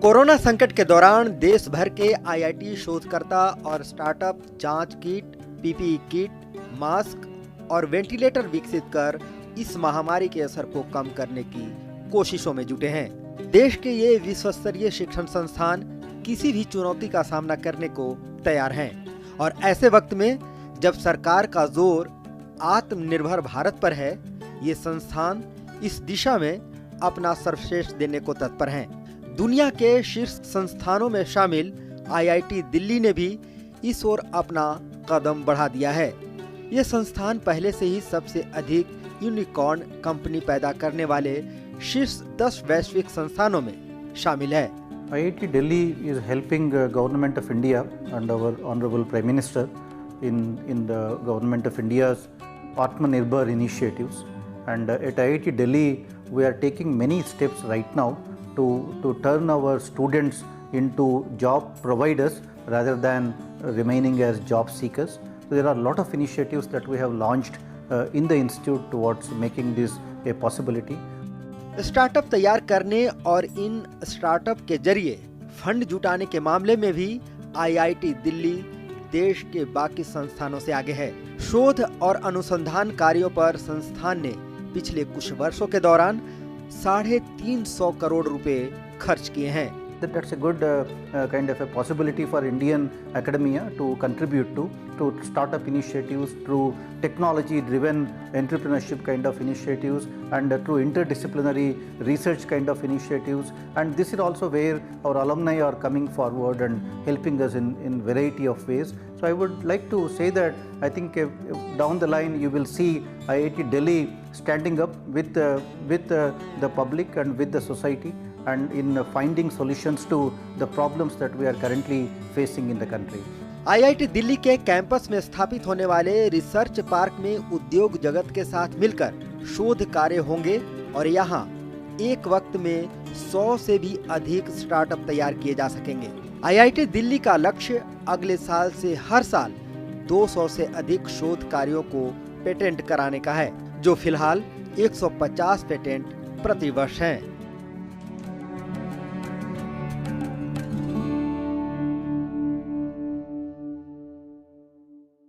Corona संकट के दौरान देश भर के आईआईटी शोधकर्ता और स्टार्टअप जांच किट, पीपीई किट, मास्क और वेंटिलेटर विकसित कर इस महामारी के असर को कम करने की कोशिशों में जुटे हैं। देश के ये विश्व स्तरीय शिक्षण संस्थान किसी भी चुनौती का सामना करने को तैयार हैं और ऐसे वक्त में जब सरकार का जोर आत्मनिर्भर भारत पर है, ये संस्थान इस दिशा में अपना सर्वश्रेष्ठ देने को तत्पर हैं। दुनिया के शीर्ष संस्थानों में शामिल आईआईटी दिल्ली ने भी इस ओर अपना कदम बढ़ा दिया है। ये संस्थान पहले से ही सबसे अधिक यूनिकॉर्न कंपनी पैदा करने वाले शीर्ष 10 वैश्विक संस्थानों में शामिल है। IIT Delhi is helping Government of India and our Honorable Prime Minister in the Government of India's Atmanirbhar initiatives. And at IIT Delhi, we are taking many steps right now to turn our students into job providers rather than remaining as job seekers. So there are a lot of initiatives that we have launched in the institute towards making this a possibility. Startup तैयार करने और इन startup के जरिए fund जुटाने के मामले में भी आईआईटी दिल्ली देश के बाकी संस्थानों से आगे है। शोध और अनुसंधान कार्यों पर संस्थान ने पिछले कुछ वर्षों के दौरान 350 करोड़ रुपए खर्च किए हैं। That's a good kind of a possibility for Indian academia to contribute to startup initiatives, through technology-driven entrepreneurship kind of initiatives, and through interdisciplinary research kind of initiatives. And this is also where our alumni are coming forward and helping us in variety of ways. So I would like to say that I think down the line you will see IIT Delhi standing up with the public and with the society, and in finding solutions to the problems that we are currently facing in the country. IIT Delhi के campus में स्थापित होने वाले research park में उद्योग जगत के साथ मिलकर शोध कार्य होंगे और यहाँ एक वक्त में 100 से भी अधिक स्टार्टअप तैयार किए जा सकेंगे। आईआईटी दिल्ली का लक्ष्य अगले साल से हर साल 200 से अधिक शोध कार्यों को पेटेंट कराने का है, जो फिलहाल 150 पेटेंट प्रति वर्ष हैं।